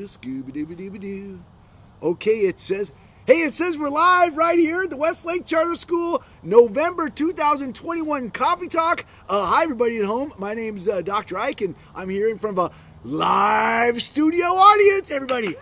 Scooby-Dooby-Dooby-Doo. Okay, it says we're live right here at the Westlake Charter School, November 2021 Coffee Talk. Hi, everybody at home. My name's Dr. Ike, and I'm here in front of a live studio audience. Everybody.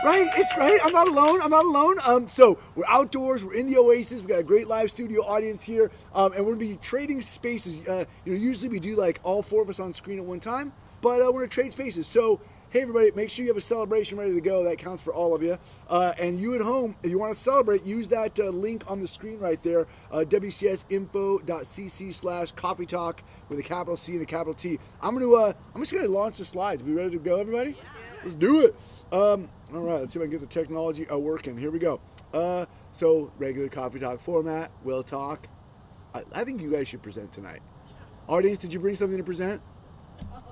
Right? It's right. I'm not alone. So we're outdoors. We're in the Oasis. We got a great live studio audience here, and we're gonna be trading spaces. Usually we do like all four of us on screen at one time, but we're gonna trade spaces. So hey, everybody, make sure you have a celebration ready to go. That counts for all of you. And you at home, if you want to celebrate, use that link on the screen right there, wcsinfo.cc/coffee talk with a capital C and a capital T. I'm just gonna launch the slides. We ready to go, everybody? Yeah. Let's do it. All right, let's see if I can get the technology working. Here we go. So regular coffee talk format. We'll talk. I think you guys should present tonight. Audience, did you bring something to present?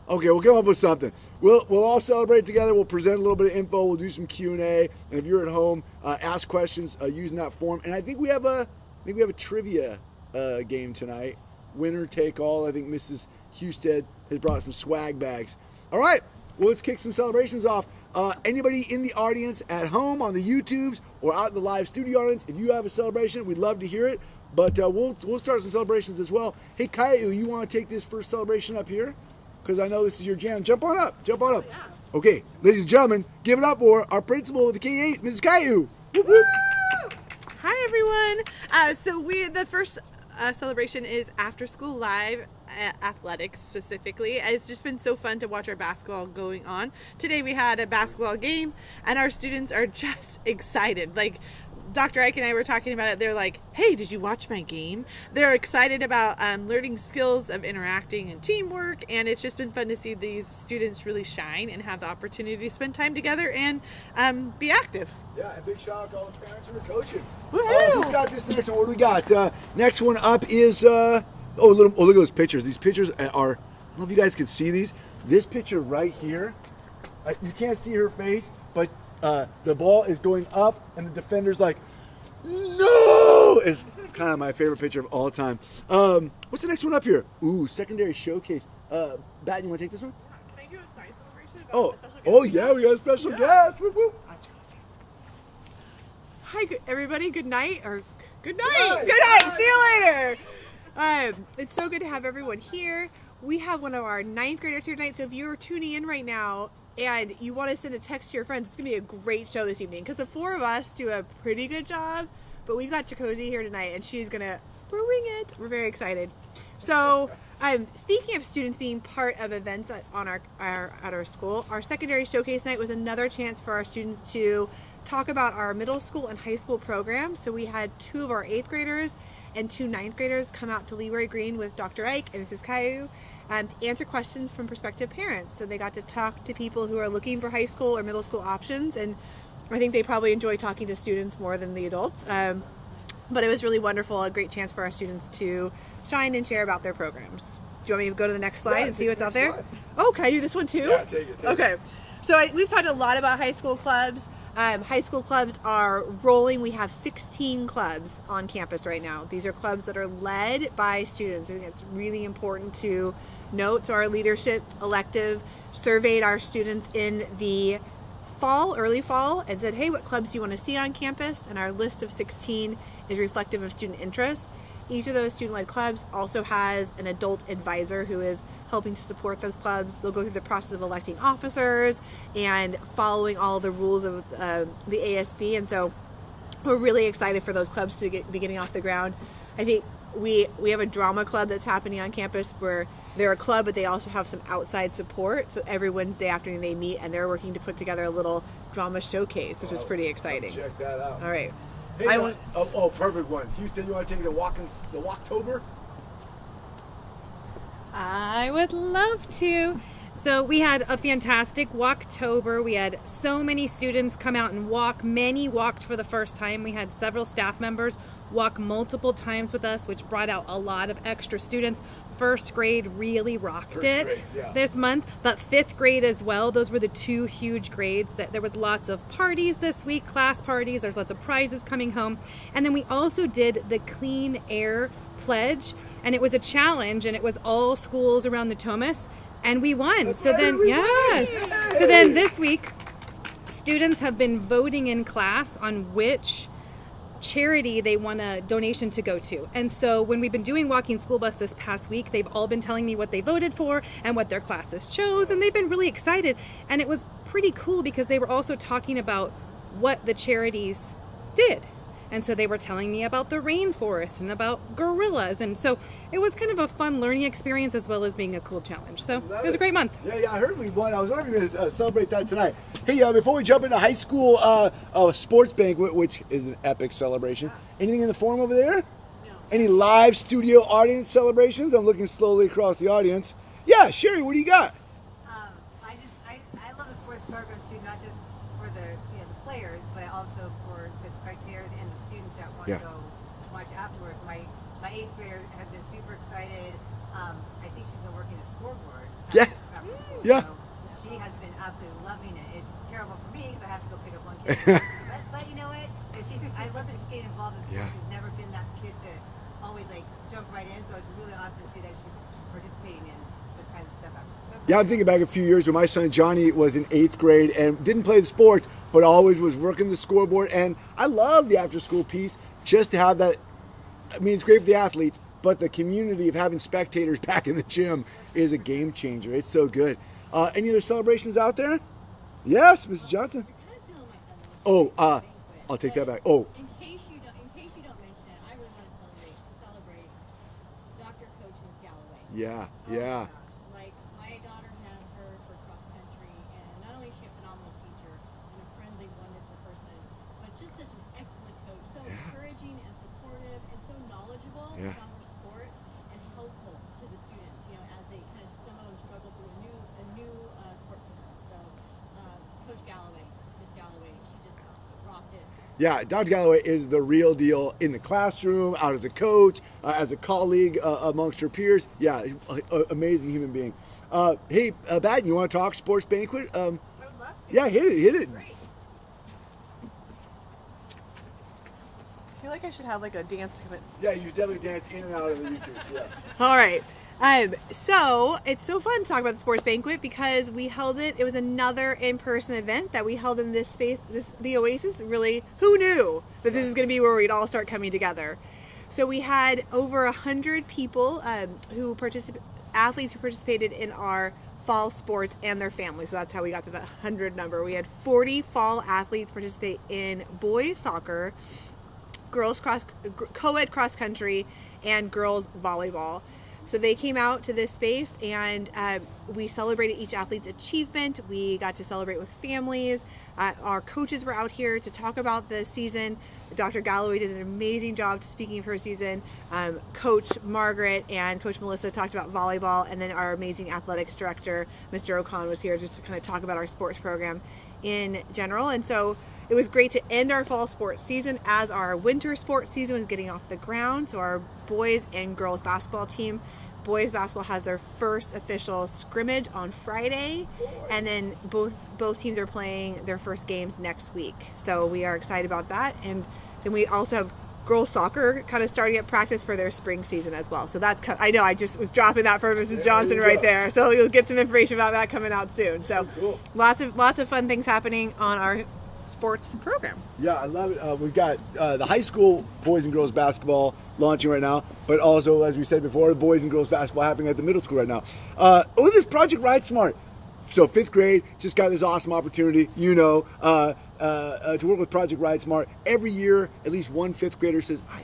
Okay, we'll come up with something. We'll all celebrate together. We'll present a little bit of info. We'll do some Q&A. And if you're at home, ask questions using that form. And I think we have a trivia game tonight. Winner take all. I think Mrs. Husted has brought some swag bags. All right, well, let's kick some celebrations off. Anybody in the audience at home on the YouTubes or out in the live studio audience, if you have a celebration, we'd love to hear it. But we'll start some celebrations as well. Hey, Caillou, you want to take this first celebration up here? Because I know this is your jam. Jump on up. Yeah. Okay, ladies and gentlemen, give it up for our principal of the K-8, Mrs. Caillou. Whoop, whoop. Hi, everyone. The first celebration is After School Live athletics specifically. It's just been so fun to watch our basketball going on. Today we had a basketball game and our students are just excited. Like Dr. Ike and I were talking about it. They're like, hey, did you watch my game? They're excited about learning skills of interacting and teamwork, and it's just been fun to see these students really shine and have the opportunity to spend time together and be active. Yeah, and big shout out to all the parents who are coaching. Woohoo! Who's got this next one? What do we got? Next one up is, look at those pictures. These pictures are, I don't know if you guys can see these. This picture right here, you can't see her face, but the ball is going up, and the defender's like, no! It's kind of my favorite picture of all time. What's the next one up here? Ooh, secondary showcase. Batten, you want to take this one? Yeah, can I do a side celebration? Yeah, we got a special guest. Whoop, whoop. Hi, everybody. Good night. Good night. See you later. It's so good to have everyone here. We have one of our 9th graders here tonight, so if you're tuning in right now, and you want to send a text to your friends, it's going to be a great show this evening because the four of us do a pretty good job, but we've got Jacozy here tonight and she's going to bring it. We're very excited. So speaking of students being part of events at our school, our secondary showcase night was another chance for our students to talk about our middle school and high school programs. So we had 2 of our 8th graders and 2 9th graders come out to Leroy Green with Dr. Ike and Mrs. Caillou to answer questions from prospective parents. So they got to talk to people who are looking for high school or middle school options, and I think they probably enjoy talking to students more than the adults. But it was really wonderful, a great chance for our students to shine and share about their programs. Do you want me to go to the next slide and see what's out there? Slide. Oh, can I do this one too? Yeah, take it. Okay. So we've talked a lot about high school clubs. High school clubs are rolling. We have 16 clubs on campus right now. These are clubs that are led by students. I think it's really important to note. So our leadership elective surveyed our students in the early fall, and said, hey, what clubs do you want to see on campus? And our list of 16 is reflective of student interests. Each of those student-led clubs also has an adult advisor who is helping to support those clubs. They'll go through the process of electing officers and following all the rules of the ASB. And so we're really excited for those clubs to be getting off the ground. I think we have a drama club that's happening on campus where they're a club, but they also have some outside support. So every Wednesday afternoon they meet and they're working to put together a little drama showcase, which is pretty exciting. Check that out. All right. Hey, perfect one. Houston, you want to take the Walktober? I would love to. So we had a fantastic Walktober. We had so many students come out and walk. Many walked for the first time. We had several staff members walk multiple times with us, which brought out a lot of extra students. First grade really rocked this month, but 5th grade as well. Those were the 2 huge grades. That there was lots of parties this week, class parties. There's lots of prizes coming home. And then we also did the Clean Air Pledge, and it was a challenge, and it was all schools around the Thomas. And we won. So then, yes. So then this week, students have been voting in class on which charity they want a donation to go to. And so when we've been doing Walking School Bus this past week, they've all been telling me what they voted for and what their classes chose, and they've been really excited. And it was pretty cool because they were also talking about what the charities did. And so they were telling me about the rainforest and about gorillas. And so it was kind of a fun learning experience as well as being a cool challenge. So it was a great month. Yeah, I heard we won. I was wondering if we were going to celebrate that tonight. Hey, before we jump into high school sports banquet, which is an epic celebration, anything in the forum over there? No. Any live studio audience celebrations? I'm looking slowly across the audience. Yeah, Sherry, what do you got? I love the sports program too, not just for the the players, but also for the spectators and the students that want to go watch afterwards. My 8th grader has been super excited. I think she's been working the scoreboard after school. Yeah. So she has been absolutely loving it. It's terrible for me because I have to go pick up one kid. but you know what? I love that she's getting involved in school. Yeah. She's never been that kid to always jump right in. So it's really awesome to see that she's participating in this kind of stuff after school. Yeah, I'm thinking back a few years when my son Johnny was in 8th grade and didn't play the sports, but always was working the scoreboard. And I love the after-school piece just to have that. I mean, it's great for the athletes, but the community of having spectators back in the gym is a game changer. It's so good. Any other celebrations out there? Yes, Mrs. Johnson. I'll take that back. Oh. In case you don't mention it, I really want to celebrate Dr. Coach Miss Galloway. Yeah. Oh my gosh. Like, my daughter had her for cross country, and not only is she a phenomenal teacher and a friendly, wonderful person, but just such an excellent coach. So encouraging and supportive and so knowledgeable about her sport and helpful to the students, as they kind of some of them struggle through a new sport for them. So Coach Galloway, Miss Galloway, she just rocked it. Yeah, Dr. Galloway is the real deal in the classroom, out as a coach, as a colleague amongst her peers. Yeah, amazing human being. Hey, Batten, you want to talk sports banquet? I would love to. Yeah, hit it. Great. I feel like I should have a dance. Yeah, you definitely dance in and out of the YouTube. Yeah. All right. So it's so fun to talk about the sports banquet because we held it. It was another in-person event that we held in this space. The Oasis. Really, who knew that this is going to be where we'd all start coming together? So we had over 100 people athletes who participated in our fall sports and their families. So that's how we got to that 100 number. We had 40 fall athletes participate in boys soccer, girls co-ed cross country, and girls volleyball. So they came out to this space and we celebrated each athlete's achievement. We got to celebrate with families. Our coaches were out here to talk about the season. Dr. Galloway did an amazing job speaking of her season. Coach Margaret and Coach Melissa talked about volleyball, and then our amazing athletics director, Mr. O'Con, was here just to kind of talk about our sports program in general. And so it was great to end our fall sports season as our winter sports season was getting off the ground. So our boys and girls basketball team, boys basketball has their first official scrimmage on Friday, and then both teams are playing their first games next week. So we are excited about that. And then we also have girls soccer kind of starting at practice for their spring season as well. So that's I know I just was dropping that for Mrs. Johnson right there. So you'll get some information about that coming out soon. So cool. Lots of fun things happening on our sports program. Yeah, I love it. We've got the high school boys and girls basketball launching right now, but also, as we said before, the boys and girls basketball happening at the middle school right now. There's Project Ride Smart. So 5th grade just got this awesome opportunity, to work with Project Ride Smart. Every year, at least one 5th grader says, I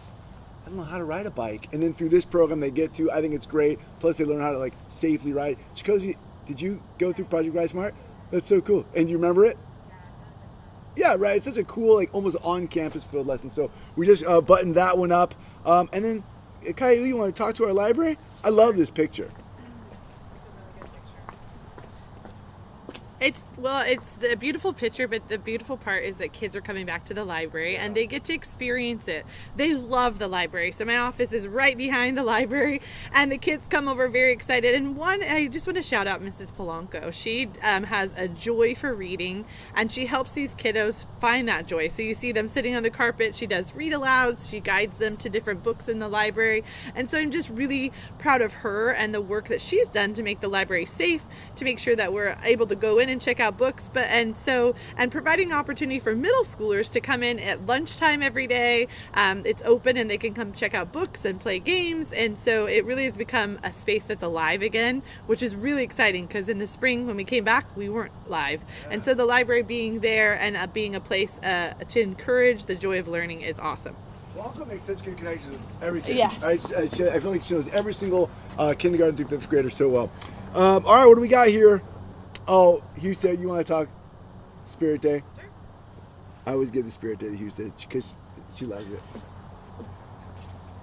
don't know how to ride a bike. And then through this program they get to, I think it's great. Plus they learn how to safely ride. Chikosi, did you go through Project Ride Smart? That's so cool. And do you remember it? Yeah, right. It's such a cool, almost on-campus field lesson. So we just buttoned that one up. And then, Kai, you want to talk to our library? I love this picture. It's the beautiful picture, but the beautiful part is that kids are coming back to the library and they get to experience it. They love the library. So my office is right behind the library and the kids come over very excited. And I just want to shout out Mrs. Polanco. She has a joy for reading and she helps these kiddos find that joy. So you see them sitting on the carpet. She does read alouds. She guides them to different books in the library. And so I'm just really proud of her and the work that she's done to make the library safe, to make sure that we're able to go in in and check out books, and providing opportunity for middle schoolers to come in at lunchtime every day. It's open and they can come check out books and play games, and so it really has become a space that's alive again, which is really exciting because in the spring when we came back, we weren't live. And so the library being there and being a place to encourage the joy of learning is awesome. Walktober makes such good connections with every kid. Yes. I feel like she knows every single kindergarten through fifth grader so well. All right, what do we got here? Oh, Houston, you want to talk Spirit Day? Sure. I always give the Spirit Day to Houston because she loves it.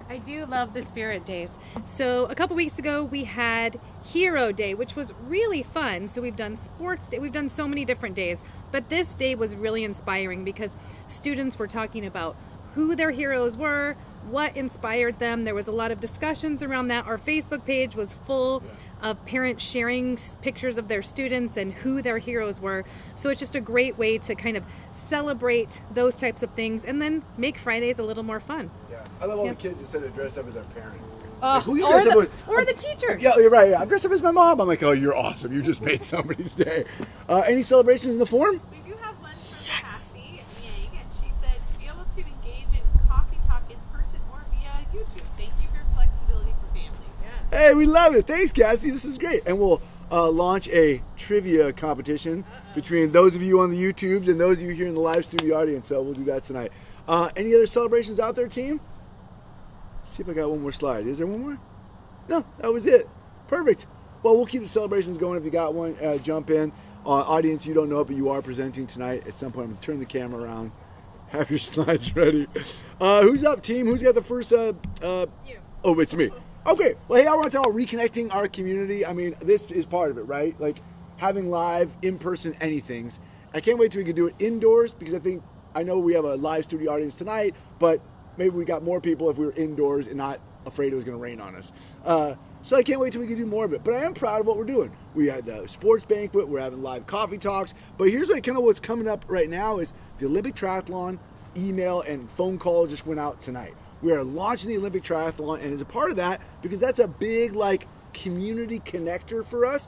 I do love the Spirit Days. So a couple weeks ago we had Hero Day, which was really fun. So we've done Sports Day, we've done so many different days, but this day was really inspiring because students were talking about who their heroes were, what inspired them. There was a lot of discussions around that. Our Facebook page was full of parents sharing pictures of their students and who their heroes were. So it's just a great way to kind of celebrate those types of things and then make Fridays a little more fun. Yeah, I love all the kids that said they're dressed up as their parent. Or the teachers. Yeah, you're right. Yeah. I'm dressed up as my mom. I'm like, oh, you're awesome. You just made somebody's day. Any celebrations in the forum? We do have one from Cassie Yang, and she said to be able to engage in coffee talk in person or via YouTube. Thank you for your flexibility for families. Hey, we love it. Thanks, Cassie. This is great. And we'll launch a trivia competition between those of you on the YouTubes and those of you here in the live studio audience. So we'll do that tonight. Any other celebrations out there, team? See if I got one more slide. Is there one more? No, that was it. Perfect. Well, we'll keep the celebrations going. If you got one, jump in. Audience, you don't know it, but you are presenting tonight. At some point, I'm going to turn the camera around. Have your slides ready. Who's up, team? Who's got the first? You. Oh, it's me. Okay. Well, hey, I want to talk about reconnecting our community. I mean, this is part of it, right? Like having live, in-person anythings. I can't wait till we can do it indoors because I know we have a live studio audience tonight, but maybe we got more people if we were indoors and not afraid it was going to rain on us. So I can't wait till we can do more of it. But I am proud of what we're doing. We had the sports banquet. We're having live coffee talks. But here's what's coming up right now is the Olympic Triathlon email and phone call just went out tonight. We are launching the Olympic Triathlon, and as a part of that, because that's a big community connector for us,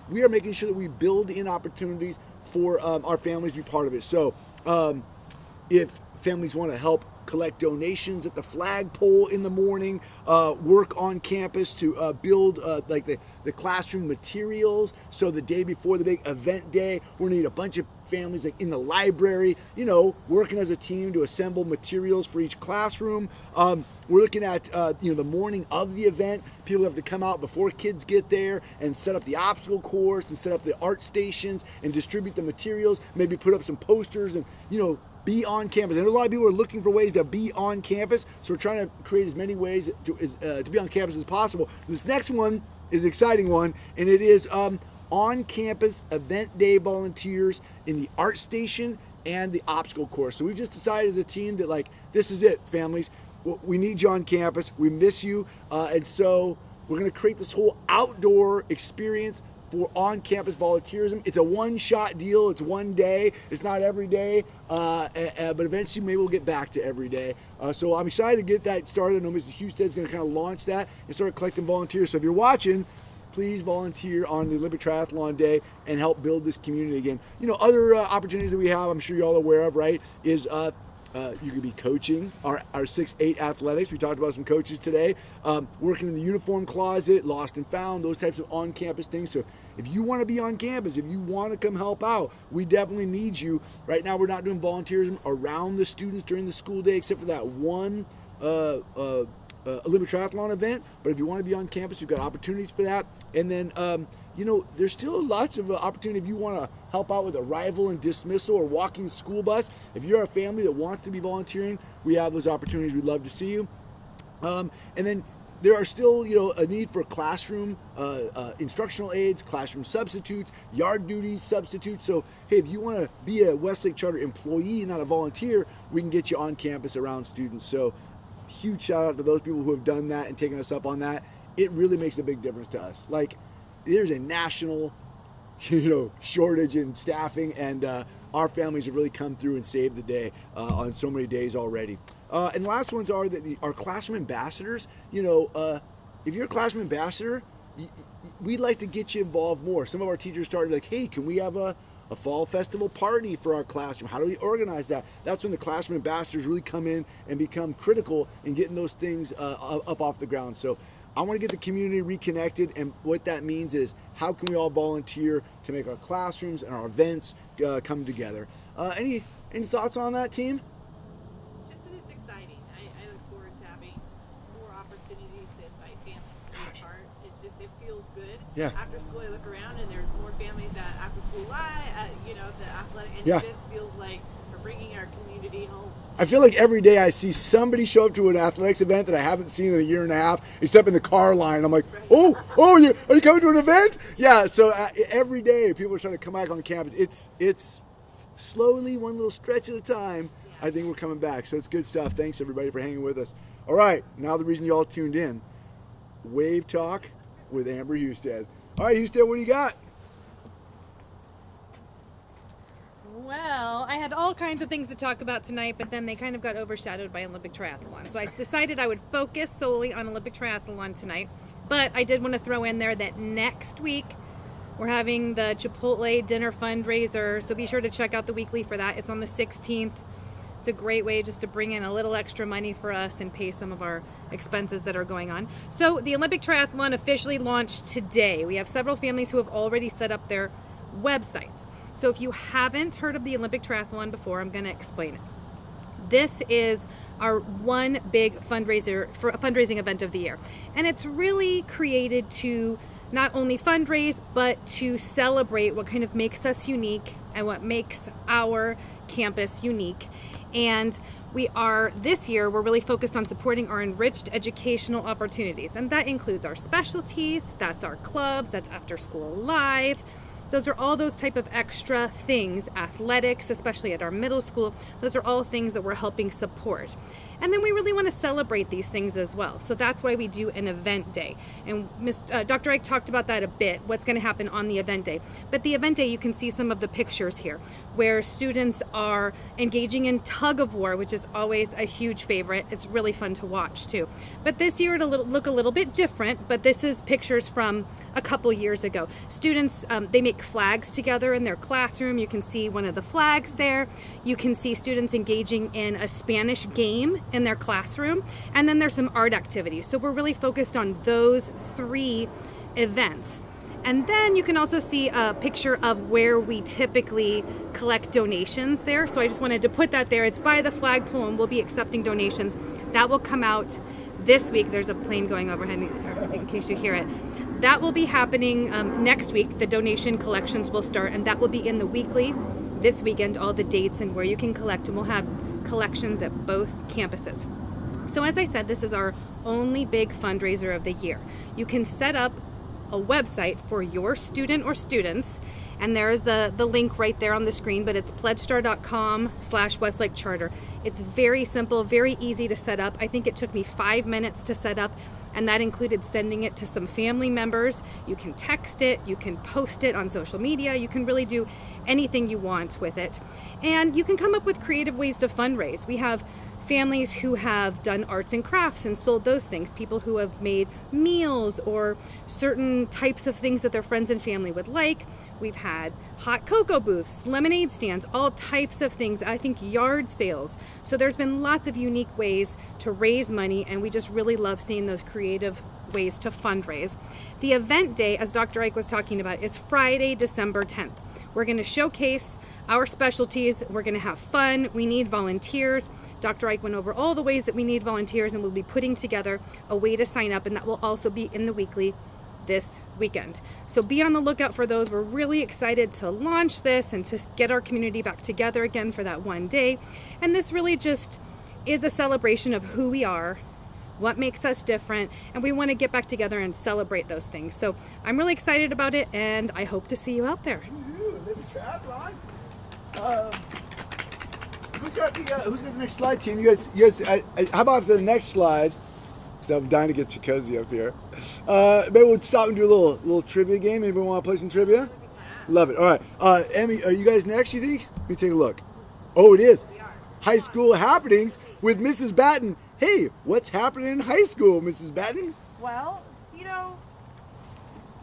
we are making sure that we build in opportunities for our families to be part of it. So if families want to help collect donations at the flagpole in the morning, work on campus to build the classroom materials. So the day before the big event day, we're gonna need a bunch of families in the library, working as a team to assemble materials for each classroom. We're looking at the morning of the event. People have to come out before kids get there and set up the obstacle course and set up the art stations and distribute the materials, maybe put up some posters and be on campus. And a lot of people are looking for ways to be on campus, so we're trying to create as many ways to be on campus as possible. This next one is an exciting one, and it is on-campus event day volunteers in the art station and the obstacle course. So we've just decided as a team that this is it, families. We need you on campus. We miss you, and so we're going to create this whole outdoor experience for on-campus volunteerism. It's a one-shot deal. It's one day. It's not every day, but eventually maybe we'll get back to every day. So I'm excited to get that started. I know Mrs. Houston's going to kind of launch that and start collecting volunteers. So if you're watching, please volunteer on the Olympic Triathlon Day and help build this community again. Other opportunities that we have, I'm sure you're all aware of, right, is you could be coaching our 6-8 athletics. We talked about some coaches today. Working in the uniform closet, lost and found, those types of on-campus things. So if you want to be on campus, if you want to come help out, we definitely need you. Right now, we're not doing volunteerism around the students during the school day, except for that one Olympic Triathlon event. But if you want to be on campus, we've got opportunities for that. And then, there's still lots of opportunity if you want to help out with arrival and dismissal or walking the school bus. If you're a family that wants to be volunteering, we have those opportunities. We'd love to see you. And then there are still, a need for classroom instructional aides, classroom substitutes, yard duties substitutes. So, hey, if you want to be a Westlake Charter employee, not a volunteer, we can get you on campus around students. So, huge shout out to those people who have done that and taken us up on that. It really makes a big difference to us. There's a national, shortage in staffing, and our families have really come through and saved the day on so many days already. And the last ones are our classroom ambassadors. If you're a classroom ambassador, we'd like to get you involved more. Some of our teachers started like, hey, can we have a fall festival party for our classroom? How do we organize that? That's when the classroom ambassadors really come in and become critical in getting those things up off the ground. So I want to get the community reconnected, and what that means is how can we all volunteer to make our classrooms and our events come together. Any thoughts on that, team? Just that it's exciting. I look forward to having more opportunities to invite families to be a part. It feels good. Yeah. After school, I look around and there's more families at after school live, at, the athletic, and Yeah. it just feels like we're bringing our community home. I feel like every day I see somebody show up to an athletics event that I haven't seen in a year and a half, except in the car line. I'm like, are you coming to an event? Yeah. So every day people are trying to come back on campus. It's slowly, one little stretch at a time. I think we're coming back. So it's good stuff. Thanks everybody for hanging with us. All right. Now the reason you all tuned in, Wave Talk with Amber Husted. All right, Husted, what do you got? Well, I had all kinds of things to talk about tonight, but then they kind of got overshadowed by Olympic triathlon. So I decided I would focus solely on Olympic triathlon tonight. But I did want to throw in there that next week we're having the Chipotle dinner fundraiser. So be sure to check out the weekly for that. It's on the 16th. It's a great way just to bring in a little extra money for us and pay some of our expenses that are going on. So the Olympic triathlon officially launched today. We have several families who have already set up their websites. So if you haven't heard of the Olympic triathlon before, I'm going to explain it. This is our one big fundraising event of the year. And it's really created to not only fundraise, but to celebrate what kind of makes us unique and what makes our campus unique. And this year, we're really focused on supporting our enriched educational opportunities. And that includes our specialties, that's our clubs, that's after school live. Those are all those type of extra things, athletics, especially at our middle school. Those are all things that we're helping support. And then we really want to celebrate these things as well. So that's why we do an event day. And Dr. Ike talked about that a bit, what's going to happen on the event day. But the event day, you can see some of the pictures here where students are engaging in tug of war, which is always a huge favorite. It's really fun to watch too. But this year it'll look a little bit different, but this is pictures from a couple years ago. Students, they make flags together in their classroom. You can see one of the flags there. You can see students engaging in a Spanish game in their classroom. And then there's some art activities. So we're really focused on those 3 events. And then you can also see a picture of where we typically collect donations there. So I just wanted to put that there. It's by the flagpole and we'll be accepting donations. That will come out this week. There's a plane going overhead in case you hear it. That will be happening next week. The donation collections will start, and that will be in the weekly this weekend, all the dates and where you can collect, and we'll have collections at both campuses. So as I said, this is our only big fundraiser of the year. You can set up a website for your student or students, and there's the link right there on the screen, but it's pledgestar.com/Westlake Charter. It's very simple, very easy to set up. I think it took me 5 minutes to set up, and that included sending it to some family members. You can text it, you can post it on social media, you can really do anything you want with it. And you can come up with creative ways to fundraise. We have families who have done arts and crafts and sold those things, people who have made meals or certain types of things that their friends and family would like. We've had hot cocoa booths, lemonade stands, all types of things. I think yard sales. So there's been lots of unique ways to raise money, and we just really love seeing those creative ways to fundraise. The event day, as Dr. Ike was talking about, is Friday, December 10th. We're going to showcase our specialties. We're going to have fun. We need volunteers. Dr. Ike went over all the ways that we need volunteers, and we'll be putting together a way to sign up, and that will also be in the weekly this weekend. So be on the lookout for those. We're really excited to launch this and to get our community back together again for that one day. And this really just is a celebration of who we are, what makes us different, and we want to get back together and celebrate those things. So I'm really excited about it, and I hope to see you out there. Who's got the next slide, team? You guys. How about the next slide? Because I'm dying to get you cozy up here. Maybe we'll stop and do a little trivia game. Anybody want to play some trivia? Love it. All right. Emmy, are you guys next? You think? Let me take a look. Oh, it is. High school happenings with Mrs. Batten. Hey, what's happening in high school, Mrs. Batten? Well,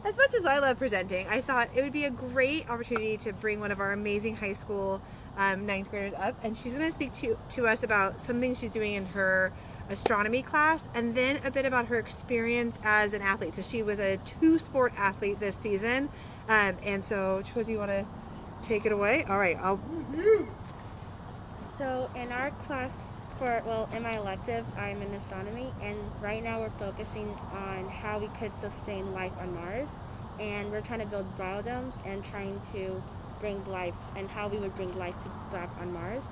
as much as I love presenting, I thought it would be a great opportunity to bring one of our amazing high school ninth graders up, and she's going to speak to us about something she's doing in her astronomy class, and then a bit about her experience as an athlete. So she was a 2-sport athlete this season, and so Josie, you want to take it away? All right, So in our class, in my elective, I'm in astronomy, and right now we're focusing on how we could sustain life on Mars, and we're trying to build biodomes and trying to bring life, and how we would bring life back on Mars.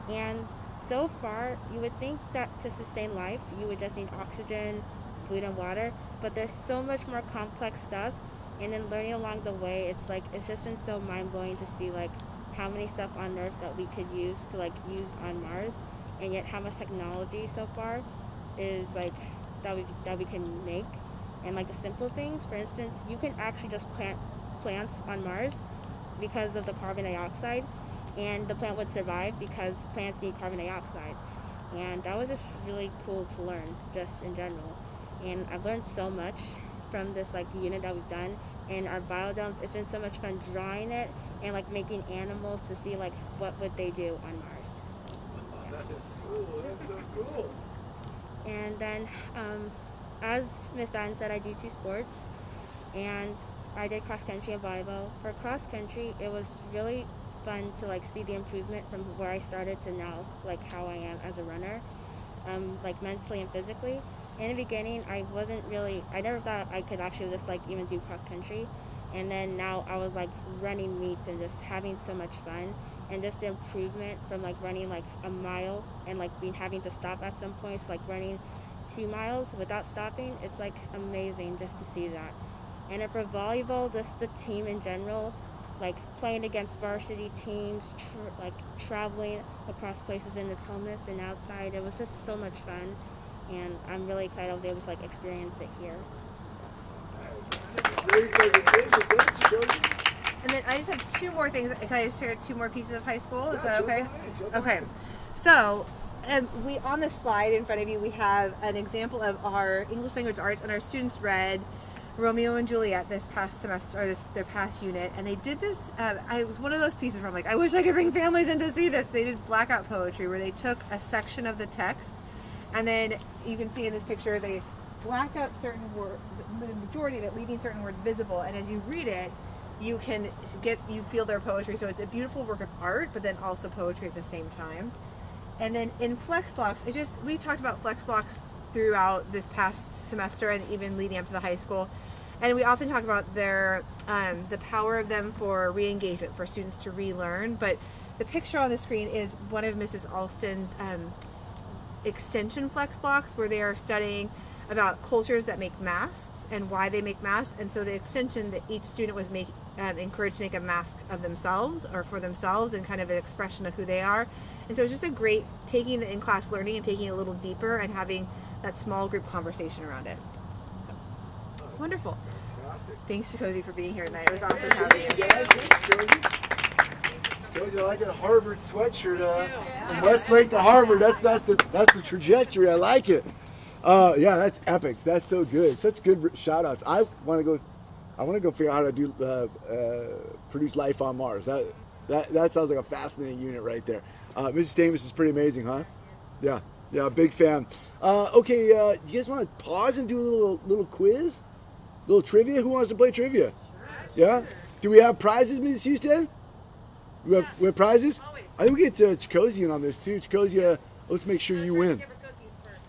And so far, you would think that to sustain life, you would just need oxygen, food, and water, but there's so much more complex stuff, and then learning along the way, it's just been so mind-blowing to see how many stuff on Earth that we could use to use on Mars, and yet how much technology so far is that we can make. And the simple things, for instance, you can actually just plant plants on Mars because of the carbon dioxide, and the plant would survive because plants need carbon dioxide. And that was just really cool to learn, just in general. And I've learned so much from this unit that we've done, and our biodomes. It's been so much fun drawing it and making animals to see what would they do on Mars. That is cool. That's so cool. And then, as Miss Batten said, I do 2 sports, and I did cross country and volleyball. For cross country, it was really fun to see the improvement from where I started to now, how I am as a runner, mentally and physically. In the beginning, I never thought I could actually just even do cross country, and then now I was running meets and just having so much fun, and just the improvement from running a mile and having to stop at some points, running 2 miles without stopping. It's amazing just to see that. And then for volleyball, just the team in general, playing against varsity teams, traveling across places in the Thomas and outside, it was just so much fun, and I'm really excited I was able to experience it here. Great presentation. Thanks, Josie. and then I just have 2 more things. Can I just share 2 more pieces of high school? Is that jump okay? on in, jump on Okay. in. So, we on the slide in front of you, we have an example of our English language arts, and our students read Romeo and Juliet this past semester, or their past unit, and they did this. It was one of those pieces where I'm I wish I could bring families in to see this. They did blackout poetry, where they took a section of the text, and then you can see in this picture they black out certain words, the majority of it, leaving certain words visible, and as you read it, you feel their poetry. So it's a beautiful work of art, but then also poetry at the same time. And then in Flexblocks, we talked about Flexblocks throughout this past semester and even leading up to the high school. And we often talk about the power of them for re-engagement, for students to relearn. But the picture on the screen is one of Mrs. Alston's extension Flexblocks, where they are studying about cultures that make masks and why they make masks. And so the extension that each student was encouraged to make a mask of themselves or for themselves, and kind of an expression of who they are. And so it's just a great taking the in-class learning and taking it a little deeper and having that small group conversation around it. So wonderful. Fantastic. Thanks, Josie, for being here tonight. It was awesome having you. Guys, thanks, Josie. Josie, I like a Harvard sweatshirt. From Westlake to Harvard. That's the trajectory. I like it. Yeah, that's epic. That's so good. Such good shout outs. I want to go figure out how to do produce life on Mars. That sounds like a fascinating unit right there. Mrs. Davis is pretty amazing, huh? Yeah, big fan. Okay, do you guys want to pause and do a little quiz? A little trivia? Who wants to play trivia? Yeah? Do we have prizes, Mrs. Houston? We have prizes? I think we get Chikosi in on this too. Chikosi, let's make sure you win.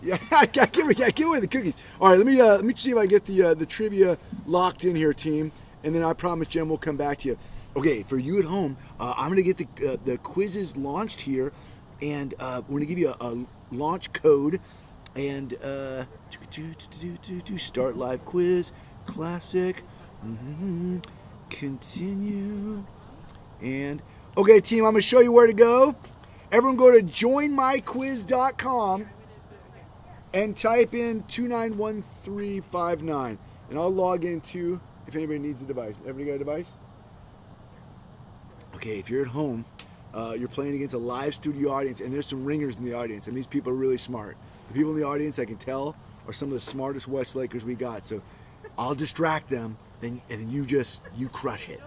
Yeah, give away the cookies. All right, let me see if I get the trivia locked in here, team, and then I promise Jen will come back to you. Okay, for you at home, I'm gonna get the quizzes launched here, and we're gonna give you a launch code, and start live quiz, classic, continue, and okay, team, I'm gonna show you where to go. Everyone, go to joinmyquiz.com. and type in 291359, and I'll log in too if anybody needs a device. Everybody got a device? Okay, if you're at home, you're playing against a live studio audience, and there's some ringers in the audience, and these people are really smart. The people in the audience, I can tell, are some of the smartest Westlakers we got, so I'll distract them then you crush it.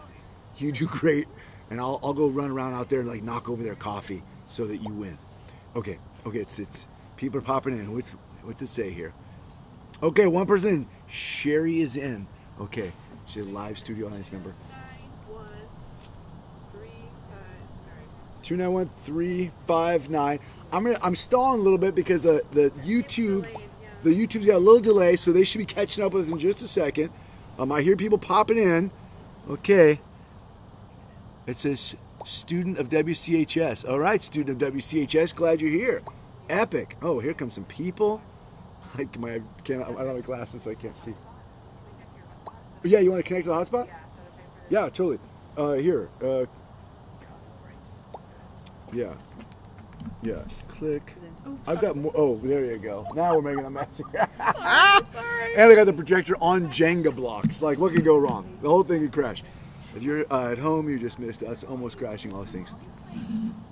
You do great, and I'll go run around out there and like knock over their coffee so that you win. Okay, it's people are popping in. What's it say here? Okay, one person. Sherry is in. Okay, she's a live studio audience member. 291359. I'm stalling a little bit because the YouTube's got a little delay, so they should be catching up with us in just a second. I hear people popping in. Okay. It says student of WCHS. All right, student of WCHS, glad you're here. Epic. Oh, here come some people. I don't have glasses, so I can't see. Yeah, you want to connect to the hotspot? Yeah, totally. Here. Yeah. Click. I've got more. Oh, there you go. Now we're making a mess. Sorry. And they got the projector on Jenga blocks. Like, what could go wrong? The whole thing could crash. If you're at home, you just missed us almost crashing all those things.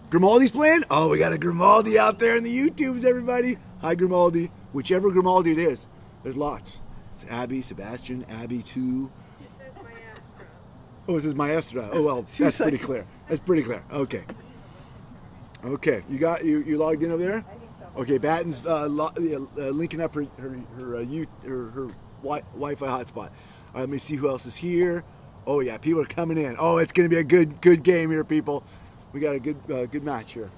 Grimaldi's playing? Oh, we got a Grimaldi out there in the YouTubes, everybody. Hi, Grimaldi. Whichever Grimaldi it is. There's lots. It's Abby, Sebastian, Abby 2. Oh, it says Maestra. Oh, well, that's pretty clear. That's pretty clear. Okay. Okay, you logged in over there? Okay, Batten's linking up her Wi-Fi hotspot. All right, let me see who else is here. Oh yeah, people are coming in. Oh, it's going to be a good game here, people. We got a good match here.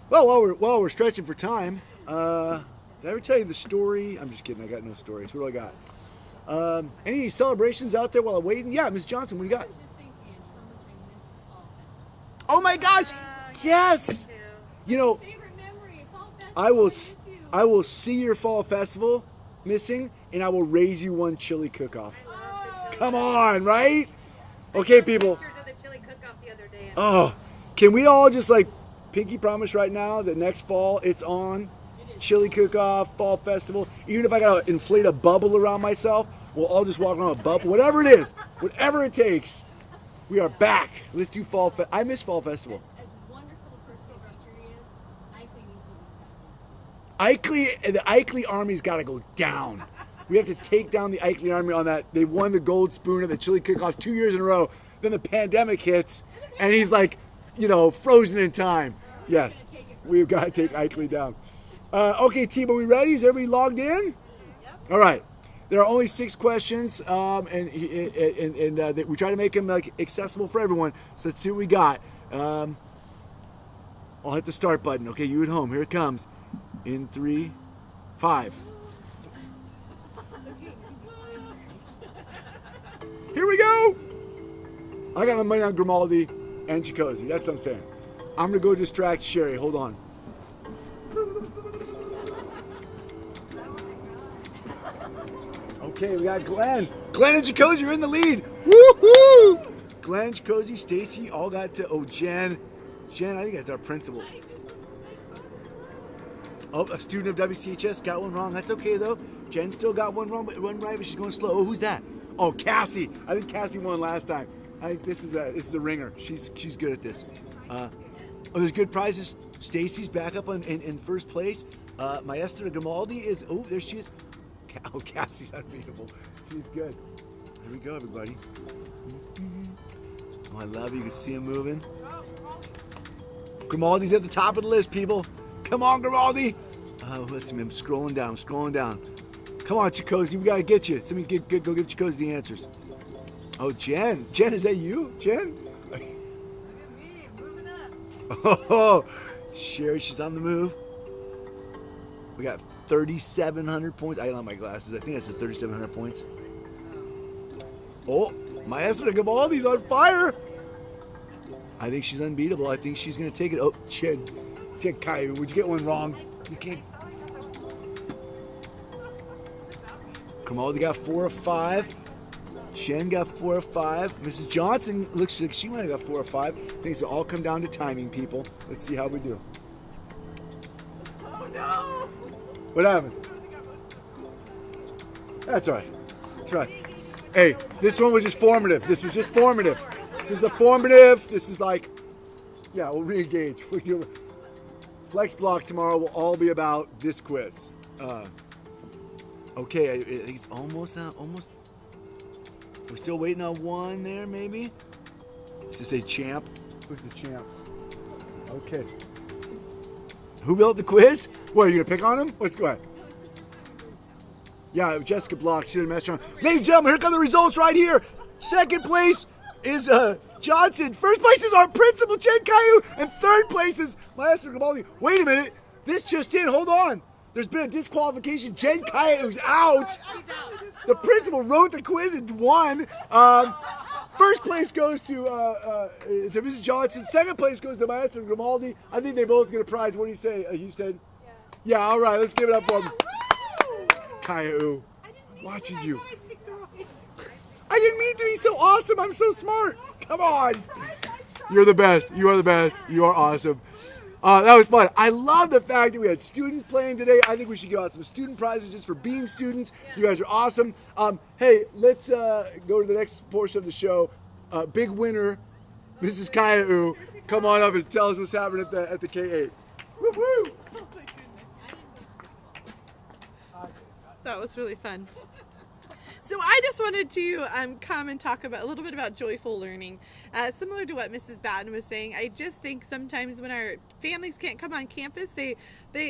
Well, while we're stretching for time, did I ever tell you the story? I'm just kidding. I got no stories. What do I got? Any celebrations out there while I'm waiting? Yeah, Miss Johnson, what do you got? I was just thinking how much I missed the fall festival. Oh my gosh! Yes. You know, Favorite memory, fall festival. I will see your fall festival missing, and I will raise you one chili cook-off. Come on, right? Okay, people. Pictures of the chili cook-off the other day. Oh, can we all just like pinky promise right now that next fall it's on? Chili cook-off, fall festival. Even if I gotta inflate a bubble around myself, we'll all just walk around a bubble. Whatever it is, whatever it takes. We are back. Let's do fall. I miss fall festival. As wonderful a personal teacher he is, Ickley needs to be back in school. The Ickley Army's got to go down. We have to take down the Ickley Army on that. They won the gold spoon at the chili cook-off 2 years in a row. Then the pandemic hits, and he's like, frozen in time. Yes, we've got to take Ickley down. Okay, team, are we ready? Is everybody logged in? All right. There are only 6 questions, and we try to make them like accessible for everyone. So let's see what we got. I'll hit the start button. Okay, you at home. Here it comes. In 3, 5. Here we go. I got my money on Grimaldi and Chikosi. That's what I'm saying. I'm gonna go distract Sherry. Hold on. Okay, we got Glenn. Glenn and Chikosi are in the lead. Woohoo! Glenn, Chikosi, Stacy all got to. Oh, Jen. Jen, I think that's our principal. Oh, a student of WCHS got one wrong. That's okay though. Jen still got one wrong, but one right, but she's going slow. Oh, who's that? Oh, Cassie. I think Cassie won last time. I think this is a ringer. She's good at this. There's good prizes. Stacy's back up in first place. Maestra Grimaldi is. Oh, there she is. Oh, Cassie's unbeatable. She's good. Here we go, everybody. Oh, I love you. You can see him moving. Grimaldi's at the top of the list, people. Come on, Grimaldi. Let's see. I'm scrolling down. Come on, Chikosi. We got to get you. Somebody go give Chikosi the answers. Oh, Jen. Jen, is that you? Jen? Look at me, moving up. Oh, Sherry, she's on the move. We got 3,700 points. I don't have my glasses. I think that says 3,700 points. Oh, Maestra Grimaldi's on fire. I think she's unbeatable. I think she's going to take it. Oh, Jen Kai, would you get one wrong? You can't. Grimaldi got 4 of 5. Jen got 4 of 5. Mrs. Johnson looks like she might have got 4 of 5. Things will all come down to timing, people. Let's see how we do. Oh no! What happened? That's all right. That's right. Hey, this one was just formative. This is a formative. This is like, yeah, we'll re-engage. Flex block tomorrow will all be about this quiz. Okay, I think it's almost out. Almost. We're still waiting on one there, maybe. Does it say champ? Who's the champ? Okay. Who built the quiz? What, are you going to pick on him? Let's go ahead. Yeah, Jessica Block. She didn't mess around. Ladies and gentlemen, here come the results right here. Second place is Johnson. First place is our principal, Jen Caillou. And third place is Maestro Gabaldi. Wait a minute. This just in. Hold on. There's been a disqualification. Jen Caillou's out. The principal wrote the quiz and won. First place goes to Mrs. Johnson. Second place goes to Maestro Grimaldi. I think they both get a prize. What do you say, Houston? Yeah, all right. Let's give it up for them. Caillou, watching you. I didn't mean to be so awesome. I'm so smart. Come on. You're the best. You are the best. You are awesome. That was fun. I love the fact that we had students playing today. I think we should give out some student prizes just for being students. You guys are awesome. Hey, let's go to the next portion of the show. Big winner, Mrs. Caillou. Come on up and tell us what's happening at the K8. Woo-hoo! That was really fun. So I just wanted to come and talk about a little bit about joyful learning. Similar to what Mrs. Batten was saying, I just think sometimes when our families can't come on campus, they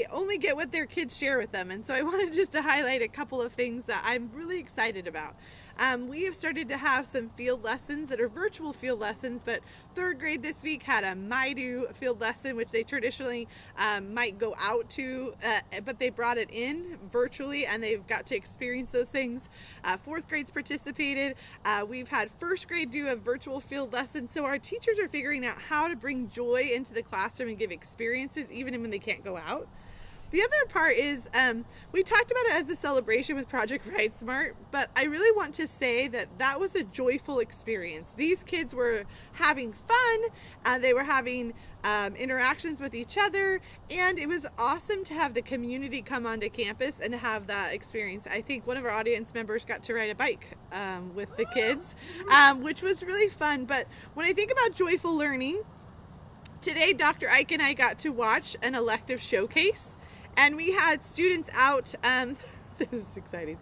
only get what their kids share with them. And so I wanted just to highlight a couple of things that I'm really excited about. We have started to have some field lessons that are virtual field lessons, but third grade this week had a MyDo field lesson, which they traditionally might go out to, but they brought it in virtually and they've got to experience those things. Fourth grade's participated. We've had first grade do a virtual field lesson, so our teachers are figuring out how to bring joy into the classroom and give experiences even when they can't go out. The other part is we talked about it as a celebration with Project Ride Smart, but I really want to say that was a joyful experience. These kids were having fun, they were having interactions with each other, and it was awesome to have the community come onto campus and to have that experience. I think one of our audience members got to ride a bike with the kids, which was really fun. But when I think about joyful learning, today Dr. Ike and I got to watch an elective showcase. And we had students out, this is exciting.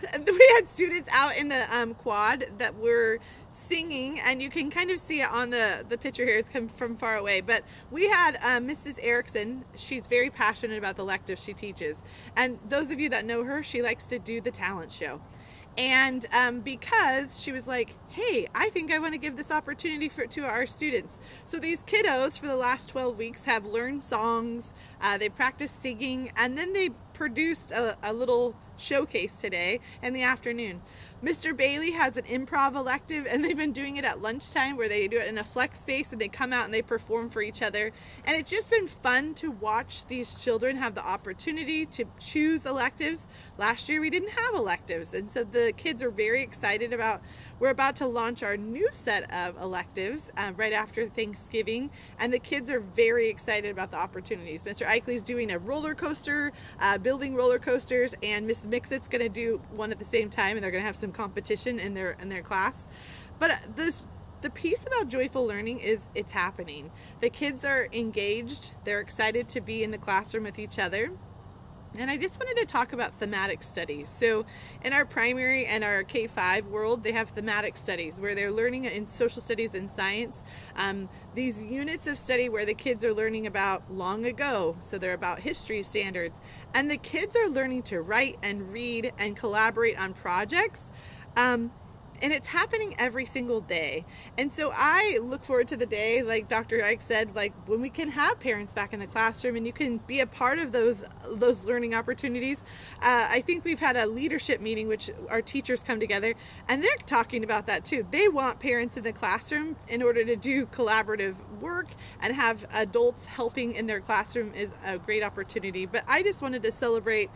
We had students out in the quad that were singing, and you can kind of see it on the picture here. It's come from far away. But we had Mrs. Erickson. She's very passionate about the elective she teaches. And those of you that know her, she likes to do the talent show. And because she was like, hey, I think I want to give this opportunity to our students. So these kiddos for the last 12 weeks have learned songs, they practiced singing, and then they produced a little showcase today in the afternoon. Mr. Bailey has an improv elective, and they've been doing it at lunchtime where they do it in a flex space and they come out and they perform for each other. And it's just been fun to watch these children have the opportunity to choose electives. Last year we didn't have electives, and so the kids are very excited about, we're about to launch our new set of electives right after Thanksgiving, and the kids are very excited about the opportunities. Mr. Eichley's doing a roller coaster, building roller coasters, and Mrs. Mixit's going to do one at the same time, and they're going to have some competition in their class. But the piece about joyful learning is it's happening. The kids are engaged, they're excited to be in the classroom with each other. And I just wanted to talk about thematic studies. So in our primary and our K-5 world, they have thematic studies where they're learning in social studies and science. These units of study where the kids are learning about long ago. So they're about history standards. And the kids are learning to write and read and collaborate on projects. And it's happening every single day. And so I look forward to the day, like Dr. Ike said, like when we can have parents back in the classroom and you can be a part of those learning opportunities. I think we've had a leadership meeting, which our teachers come together, and they're talking about that too. They want parents in the classroom in order to do collaborative work, and have adults helping in their classroom is a great opportunity. But I just wanted to celebrate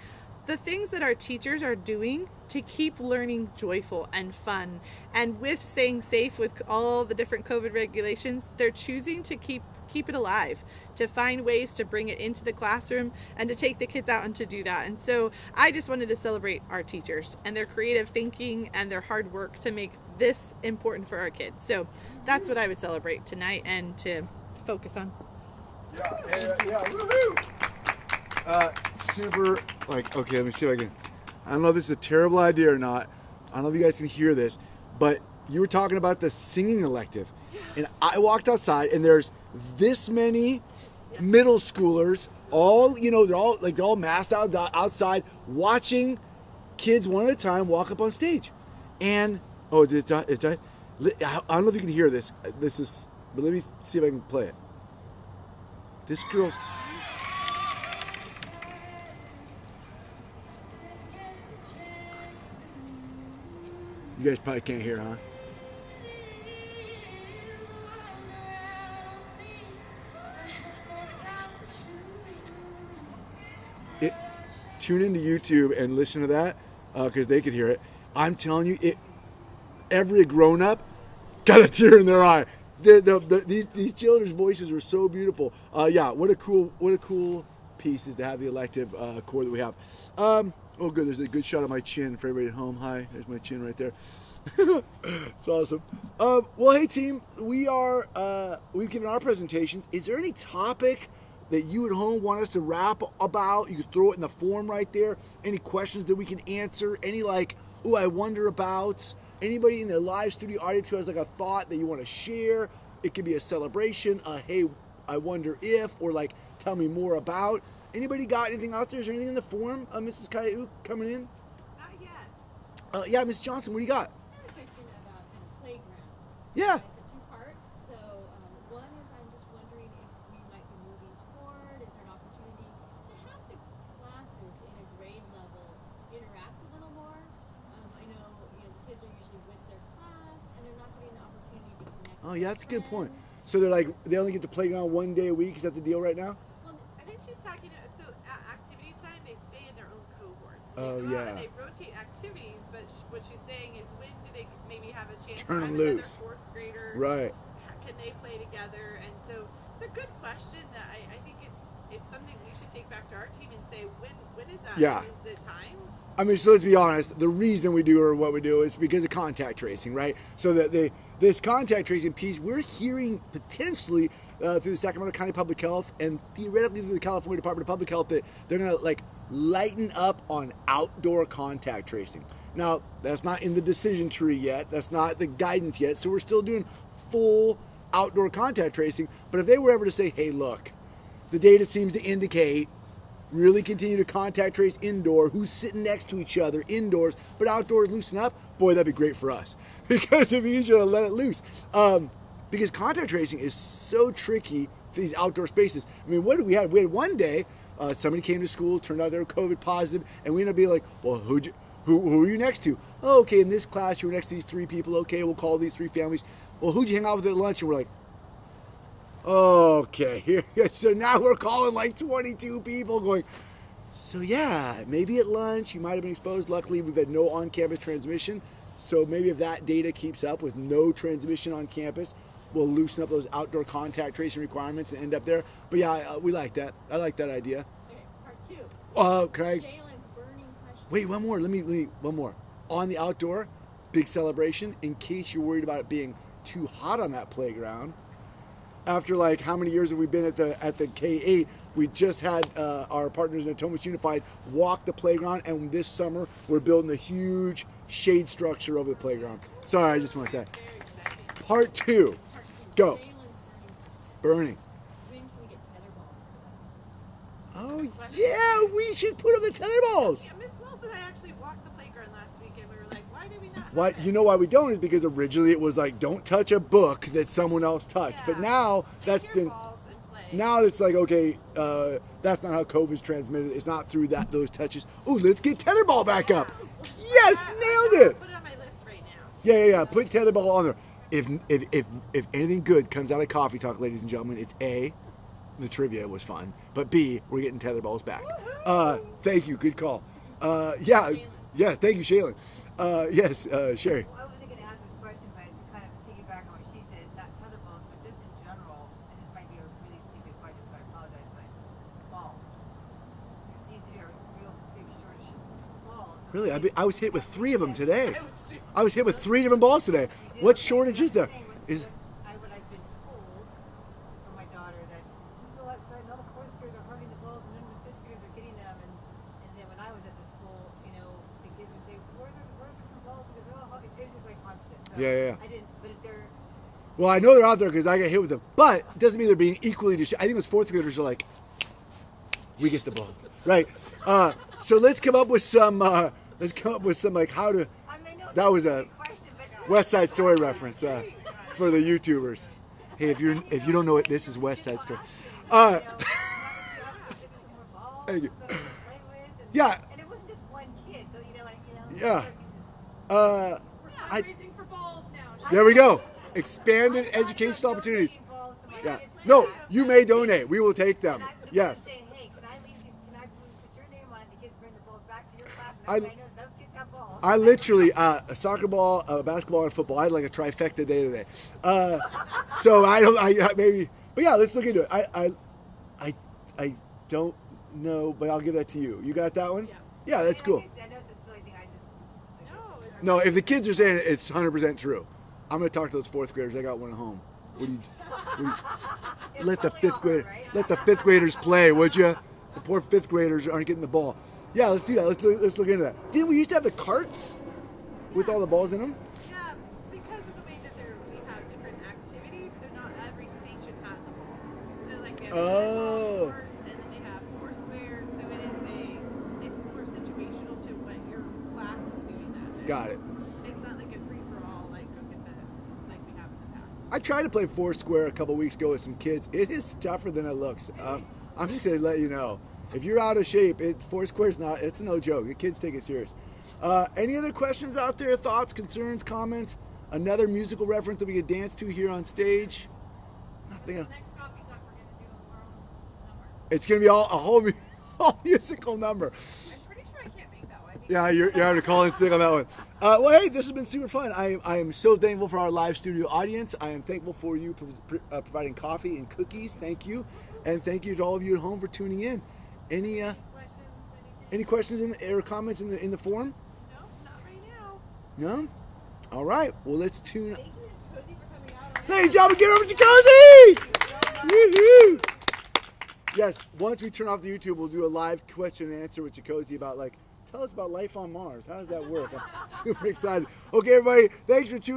the things that our teachers are doing to keep learning joyful and fun. And with staying safe with all the different COVID regulations, they're choosing to keep it alive, to find ways to bring it into the classroom and to take the kids out and to do that. And so I just wanted to celebrate our teachers and their creative thinking and their hard work to make this important for our kids. So that's what I would celebrate tonight and to focus on. Yeah, woohoo! Super, like, okay, let me see if I don't know if this is a terrible idea or not. I don't know if you guys can hear this, but you were talking about the singing elective, and I walked outside, and there's this many middle schoolers, all they're all masked out outside, watching kids one at a time walk up on stage, and I don't know if you can hear this. But let me see if I can play it. This girl's. You guys probably can't hear, huh? Tune into YouTube and listen to that because they could hear it. I'm telling you, every grown-up got a tear in their eye. These children's voices were so beautiful. What a cool piece is to have the elective core that we have. Oh, good. There's a good shot of my chin for everybody at home. Hi, there's my chin right there. It's awesome. Well, hey team, we've given our presentations. Is there any topic that you at home want us to rap about? You can throw it in the form right there. Any questions that we can answer? Any I wonder about? Anybody in the live studio audience who has a thought that you want to share? It could be a celebration, hey, I wonder if, or tell me more about. Anybody got anything out there? Is there anything in the forum? Mrs. Caillou coming in? Not yet. Yeah, Miss Johnson, what do you got? I have a question about kind of playground. Yeah. It's a two-part. So one is I'm just wondering if we might be moving toward, is there an opportunity to have the classes in a grade level interact a little more? I know the kids are usually with their class and they're not getting the opportunity to connect. Oh, yeah, that's a good point. So they only get to playground one day a week. Is that the deal right now? Well, I think she's talking. So at activity time, they stay in their own cohorts. Oh, They go out yeah. and they rotate activities, but what she's saying is, when do they maybe have a chance Turn to 'em have another loose. fourth grader? Right. Can they play together? And so it's a good question that I think it's something we should take back to our team and say, when is that? Yeah. Is the time? I mean, so let's be honest. The reason we do what we do is because of contact tracing, right? So that this contact tracing piece, we're hearing potentially through the Sacramento County Public Health and theoretically through the California Department of Public Health that they're going to lighten up on outdoor contact tracing. Now, that's not in the decision tree yet. That's not the guidance yet. So we're still doing full outdoor contact tracing. But if they were ever to say, hey, look, the data seems to indicate really continue to contact trace indoor, who's sitting next to each other indoors, but outdoors loosen up, boy, that'd be great for us because it'd be easier to let it loose. Because contact tracing is so tricky for these outdoor spaces. I mean, what did we have? We had one day, somebody came to school, turned out they were COVID positive, and we ended up being like, well, who are you next to? Oh, okay, in this class, you were next to these three people. Okay, we'll call these three families. Well, who'd you hang out with at lunch? And we're like, okay, here. So now we're calling 22 people going, so yeah, maybe at lunch you might have been exposed. Luckily, we've had no on-campus transmission. So maybe if that data keeps up with no transmission on campus, we'll loosen up those outdoor contact tracing requirements and end up there. But yeah, we like that. I like that idea. Okay, part two. Can I? Jalen's burning question. Wait, one more. Let me one more. On the outdoor, big celebration. In case you're worried about it being too hot on that playground. After how many years have we been at the K-8? We just had our partners in Atomas Unified walk the playground, and this summer we're building a huge shade structure over the playground. Sorry, I just want that. Very exciting. Part two, go. Jalen's burning question. Burning. When can we get tether balls for that? Oh yeah, we should put up the tether balls. Yeah, Miss Wilson and I actually walked the playground last week, and we were like, why did we not? What have it? you know why we don't is because originally it was don't touch a book that someone else touched. But Yeah. now that's Take been. your balls and play. Now it's okay, that's not how COVID's transmitted. It's not through those touches. Ooh, let's get tetherball back up. Yes, nailed it. Put it on my list right now. Yeah. Put tetherball on there. If anything good comes out of Coffee Talk, ladies and gentlemen, it's A, the trivia was fun, but B, we're getting tetherballs back. Thank you. Good call. Yeah. Thank you, Shaylin. Yes, Sherry. Well, I wasn't going to ask this question, but to kind of piggyback on what she said, not tetherballs, but just in general, and this might be a really stupid question, so I apologize, but balls. There seems to be a real big shortage of balls. Really, I was hit with 3 of them today. I was too. I was hit with 3 different balls today. What shortage is there? What I've been told from my daughter that you go outside and all the fourth graders are hugging the balls and none of the fifth graders are getting them, and when I was at the school, you know, the kids would say, where's there some balls? Because it was just like constant. So Yeah. I didn't, but if they're, Well, I know they're out there because I get hit with them, but it doesn't mean they're being equally distributed. I think those fourth graders are like, we get the balls, right? So let's come up with some. Like how to. I mean, no, That was a question, but West Side Story reference for the YouTubers. Hey, if you don't know it, this is West Side Story. Thank you. Yeah. And it wasn't just one kid, so Yeah. Raising for balls now. There we go. Expanded educational opportunities. Yeah. No, you may donate. We will take them. Yes. Saying, hey, can I put your name on it? The kids bring the balls back to your class. I- And I know those kids have balls. I literally a soccer ball, a basketball, and football. I had like a trifecta day today. So I maybe, but yeah, let's look into it. I don't know, but I'll give that to you. You got that one? Yeah, that's cool. I know it's a silly thing. I just. No, if the kids are saying it, it's 100% true. I'm gonna talk to those fourth graders. I got one at home. What do you let the fifth graders play, would you? The poor fifth graders aren't getting the ball. Yeah, let's do that. Let's look into that. Didn't we used to have the carts with all the balls in them? Yeah, because of the way that we have different activities, so not every station has a ball. So like they have Oh. boards, and then they have four squares, so it's more situational to what your class is doing that day. Got it. It's not like a free for all like we have in the past. I tried to play Foursquare a couple weeks ago with some kids. It is tougher than it looks. I'm just gonna let you know. If you're out of shape, Foursquare's not. It's no joke. The kids take it serious. Any other questions out there? Thoughts, concerns, comments? Another musical reference that we could dance to here on stage? Nothing. Next coffee talk, we're gonna do a moral number. It's gonna be a whole musical number. I'm pretty sure I can't make that one. Yeah, you're having to call in sick on that one. Well, hey, this has been super fun. I am so thankful for our live studio audience. I am thankful for you providing coffee and cookies. Thank you, and thank you to all of you at home for tuning in. Any questions or comments in the forum? No, not right now. No. All right. Well, let's tune. Thank you, Cozy, for coming out. Ladies and gentlemen, get over to Jacozy! Woohoo! Yes, once we turn off the YouTube, we'll do a live question and answer with Jacozy about tell us about life on Mars. How does that work? I'm super excited. Okay, everybody, thanks for tuning in.